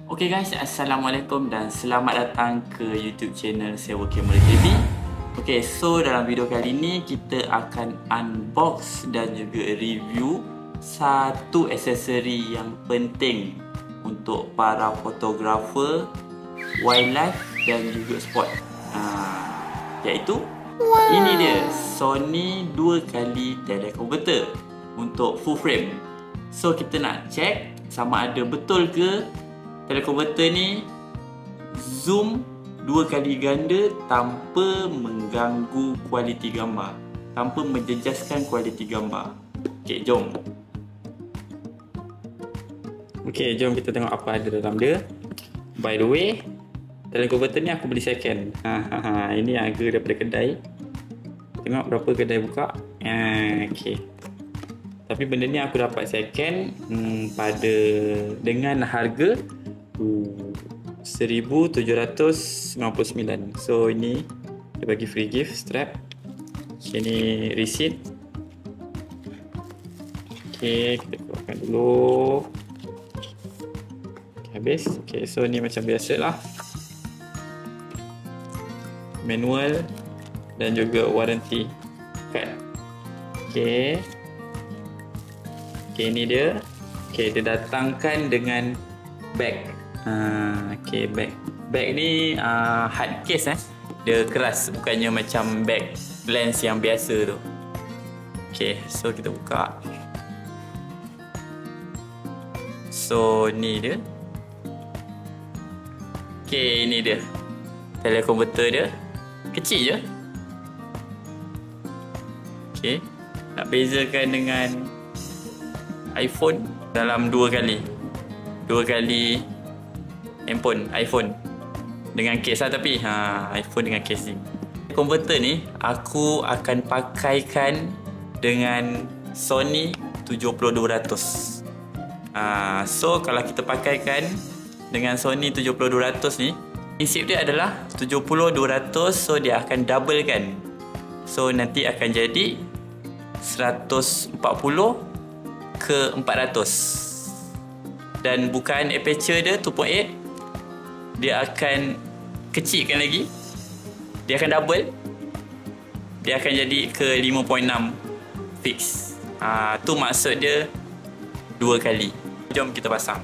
Okay guys, Assalamualaikum dan selamat datang ke YouTube channel Sewa Kamera TV. Okay, so dalam video kali ni kita akan unbox dan juga review satu aksesori yang penting untuk para fotografer wildlife dan juga sport, iaitu ini dia Sony 2x teleconverter untuk full frame. So kita nak check sama ada betul ke teleconverter ni zoom 2 kali ganda tanpa mengganggu kualiti gambar, tanpa menjejaskan kualiti gambar. Okey, jom. Okey, jom kita tengok apa ada dalam dia. By the way, teleconverter ni aku beli second. Ini harga daripada kedai. Tengok berapa kedai buka. Okey. Tapi benda ni aku dapat second pada dengan harga 1799. So ini dia bagi free gift strap. Okay, ni receipt. Okay, kita keluarkan dulu. Okay, habis. Okay, so ni macam biasa lah, manual dan juga warranty card. Okay. Okay, ni dia. Okay, dia datangkan dengan bag. Okay, bag ni hard case dia keras, bukannya macam bag lens yang biasa tu. Okay, so kita buka. So ni dia. Okay, ni dia teleconverter dia. Kecil je. Okay, nak bezakan dengan iPhone dalam dua kali handphone iPhone dengan case lah, tapi iPhone dengan case ni. Converter ni aku akan pakaikan dengan Sony 70-200. So kalau kita pakaikan dengan Sony 70-200 ni, prinsip dia adalah 70-200, so dia akan double kan. So nanti akan jadi 140 ke 400. Dan bukaan aperture dia 2.8, dia akan kecilkan lagi, dia akan double, dia akan jadi ke 5.6 fix. Tu maksud dia 2 kali. Jom kita pasang.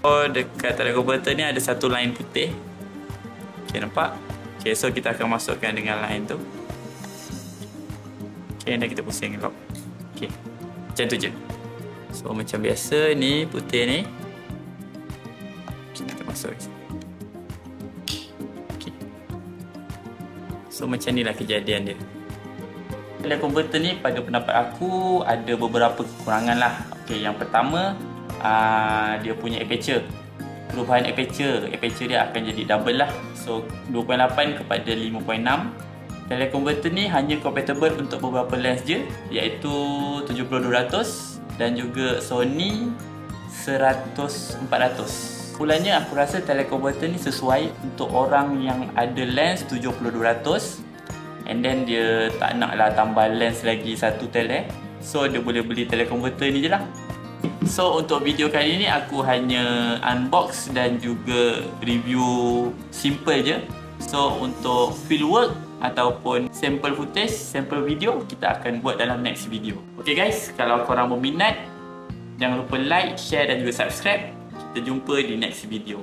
Oh, dekat teleconverter ni ada satu line putih. Okay, nampak? Okay, so kita akan masukkan dengan line tu. Okay, dan kita pusing lock. Okay, macam tu je. So macam biasa ni putih ni. Kita masuk. Okay. So macam ni lah kejadian dia. Teleconverter ni pada pendapat aku ada beberapa kekurangan lah. Okay, yang pertama dia punya aperture. Perubahan aperture dia akan jadi double lah. So 2.8 kepada 5.6. Teleconverter ni hanya compatible untuk beberapa lens je, iaitu 70-200 dan juga Sony 100-400. Mulanya aku rasa teleconverter ni sesuai untuk orang yang ada lens 70-200 and then dia tak nak lah tambah lens lagi satu tele. So dia boleh beli teleconverter ni je lah. So untuk video kali ni aku hanya unbox dan juga review simple je. So untuk fieldwork ataupun sample footage, sample video, kita akan buat dalam next video. Okay guys, kalau korang berminat, jangan lupa like, share dan juga subscribe. Kita jumpa di next video.